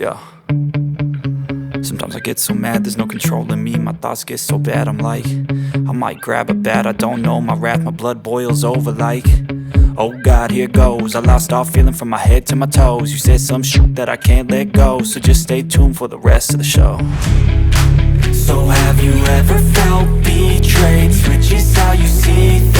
Yeah. Sometimes I get so mad, there's no controlling me. My thoughts get so bad, I'm like, I might grab a bat, I don't know. My wrath, my blood boils over like, oh God, here goes. I lost all feeling from my head to my toes. You said some shit that I can't let go, so just stay tuned for the rest of the show. So have you ever felt betrayed? Switches how you see things.